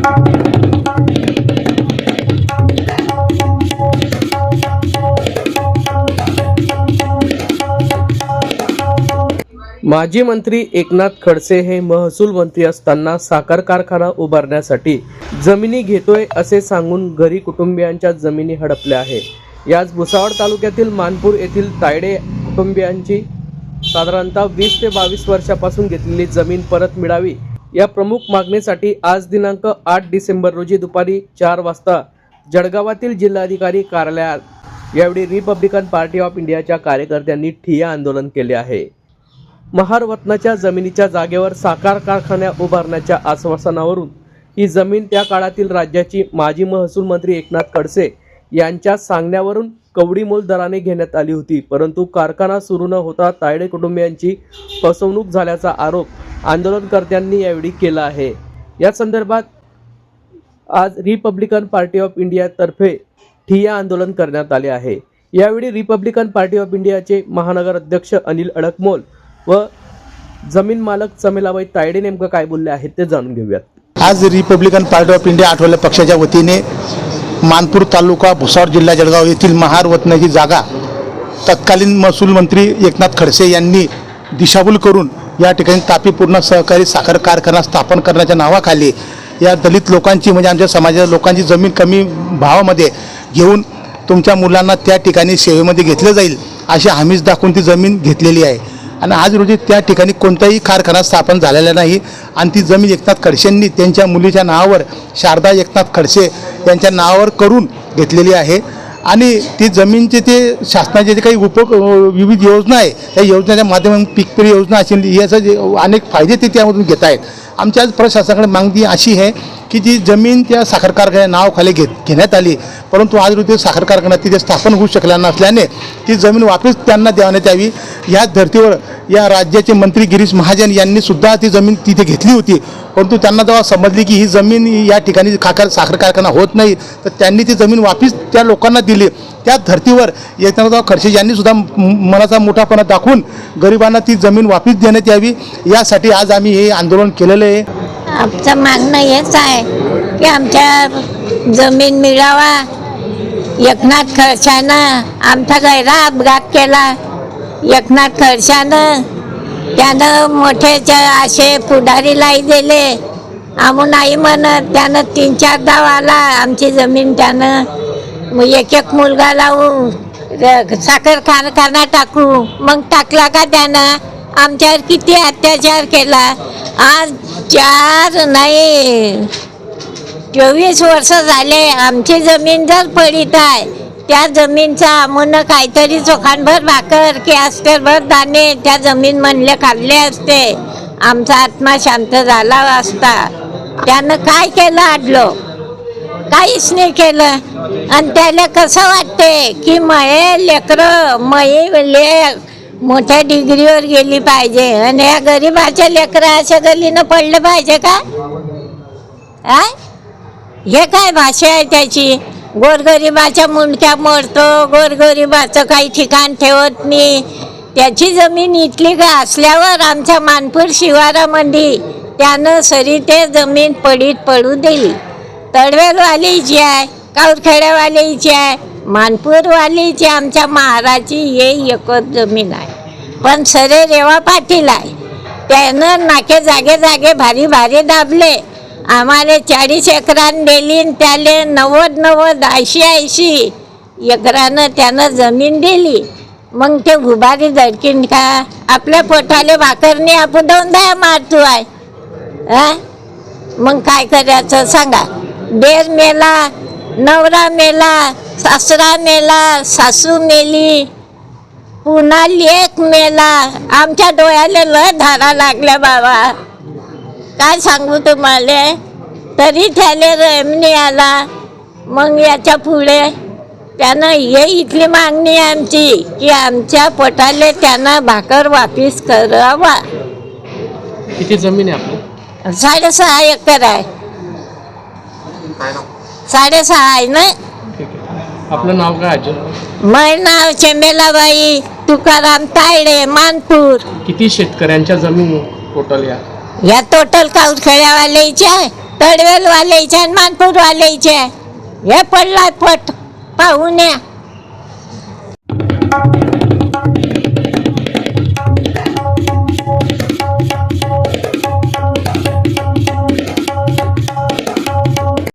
माजी मंत्री एकनाथ खडसे हे महसूल मंत्री असताना साखर कारखाना उभारण्यासाठी जमिनी घेतोय असे सांगून गरीब कुटुंबियांच्या जमिनी हडपल्या आहे। याच भुसावळ तालुक्यातील मानपूर येथील तायडे कुटुंबियांची साधारणतः 20 ते 22 वर्षापासून घेतलेली जमीन परत मिळावी या प्रमुख मागणीसाठी आज दिनांक 8 डिसेंबर रोजी दुपारी 4 वाजता जळगावातील जिल्हाधिकारी कार्यालयात यावेळी रिपब्लिकन पार्टी ऑफ इंडियाच्या कार्यकर्त्यांनी ठिय्या आंदोलन केले आहे। महारवतनाच्या जमिनीच्या जागेवर साखर कारखाना उभारण्याच्या आश्वासनावरून ही जमीन त्या काळातील राज्याची माजी महसूल मंत्री एकनाथ खडसे यांच्या सांगण्यावरून कवडीमोल दराने घेण्यात आली होती, परंतु कारखाना सुरू न होता तायडे कुटुंबियांची फसवणूक झाल्याचा आरोप आंदोलनकर्त्यांनी यावेळी केला आहे। या संदर्भात आज रिपब्लिकन पार्टी ऑफ इंडिया तर्फे ठिय्या आंदोलन करण्यात आले आहे। यावेळी रिपब्लिकन पार्टी ऑफ इंडियाचे महानगर अध्यक्ष अनिल अडकमोल व जमीन मालक चमेलाबाई तायडे नेमकं काय बोलले आहेत ते जाणून घेऊयात। आज Republican party of India Athawale पक्षाच्या वतीने मानपूर तालुका भुसावळ जिल्हा जळगाव येथील महारवतन ही जागा तत्कालीन महसूल मंत्री एकनाथ खडसे यांनी दिशाभूल करून या ठिकाणी तापीपूर्ण सहकारी साखर कारखाना स्थापन करण्याच्या नावाखाली या दलित लोकांची म्हणजे आमच्या समाजाच्या लोकांची जमीन कमी भावामध्ये घेऊन तुमच्या मुलांना त्या ठिकाणी सेवेमध्ये घेतलं जाईल अशी हमीच दाखवून ती जमीन घेतलेली आहे आणि आज रोजी त्या ठिकाणी कोणताही कारखाना स्थापन झालेला नाही आणि ती जमीन एकनाथ खडसेंनी त्यांच्या मुलीच्या नावावर शारदा एकनाथ खडसे यांच्या नावावर करून घेतलेली आहे आणि ती जमीनचे ते शासनाचे जे काही विविध योजना आहे त्या योजनेच्या माध्यमातून पीकपेरी योजना असेल याचे जे अनेक फायदे ते त्यामधून घेत आहेत। आमच्या आज प्रशासनाकडे मागणी अशी आहे की जी जमीन त्या साखर कारखान्या नावाखाली घेण्यात आली, परंतु आज रोजी साखर कारखाना तिथे स्थापन होऊ शकला नसल्याने ती जमीन वापस त्यांना देण्यात यावी। या धर्तीवर या राज्याचे मंत्री गिरीश महाजन यांनी सुद्धा ती जमीन तिथे घेतली होती, परंतु त्यांना जेव्हा समजली की ही जमीन या ठिकाणी साखर कारखाना होत नाही तर त्यांनी ती जमीन वापस त्या लोकांना दिली। त्या धर्तीवर एकनाथ खडसे यांनी सुद्धा मनाचा मोठापणा दाखवून गरिबांना ती जमीन वापस देण्यात यावी यासाठी आज आम्ही हे आंदोलन केलेलं आहे। आमचं मागणं हेच आहे की आमच्या जमीन मिळावा। एकनाथ खडसेनं आमचा गैरा अपघात केला। एकनाथ खडसेनं त्यानं मोठे असे पुढारीलाही दिले आम्ही नाही म्हणत, त्यानं 3-4दा आला आमची जमीन त्यानं एक मुलगा लावू साखर कारखाना टाकू मग टाकला का त्यानं आमच्यावर किती अत्याचार केला। आज 4 नाही 24 वर्ष झाले आमची जमीन जर पडीत आहे त्या जमीनचा आम्हाला काहीतरी चोखांभर भाकर की अस्तेरभर दाणे त्या जमीन म्हणले खाल्ले असते आमचा आत्मा शांत झाला असता। त्यानं काय केलं आडलो काहीच नाही केलं आणि त्याला कसं वाटते की मये लेकरं मोठ्या डिग्रीवर गेली पाहिजे आणि या गरीबाच्या लेकरं अशा गलीनं पडलं पाहिजे का? हे काय भाषा आहे त्याची? गोरगरिबाच्या मुंडक्या मोडतो, गोरगरिबाचं काही ठिकाण ठेवत नाही। त्याची जमीन इथली का असल्यावर आमच्या मानपूर शिवारामध्ये त्यानं सरी ते जमीन पडीत पडू दिली। तडवेलवालीची आहे, काऊरखेड्यावालीची आहे, मानपूरवालीची आमच्या महाराची हे एकच जमीन आहे, पण सरे रेवा पाटील आहे त्यानं नाके जागे जागे भारी भारी दाबले। आम्हाला 40 एकरान दिली त्याले 90 80 एकरानं त्यानं जमीन दिली। मग ते उभारी धडकीन का आपल्या पोटाले भाकरने आपण 2 मारतो आहे। मग काय करायचं सांगा? देर मेला, नवरा मेला, सासरा मेला, सासू मेली, पुन्हा लेक मेला। आमच्या डोळ्याला लय धारा लागल्या बाबा, काय सांगू तुम्हाला। तरी त्याला रेमणी आला। मग याच्या पुढे त्यानं हे इथली मागणी आमची की आमच्या पोटाले त्यानं भाकर वापिस करावा। किती जमीन आहे आपली? 6.5 एकर आहे। 6.5 आहे ना। आपलं नाव काय? माझं नाव चमेलाबाई तुकाराम तायडे मानपूर। किती शेतकऱ्यांच्या जमीन टोटल या टोटल काऊरखेड्यावाल्याच्या तडवेलवाल्याचे आणि मानपूरवाल्याचे हे पडला पट पाहून या.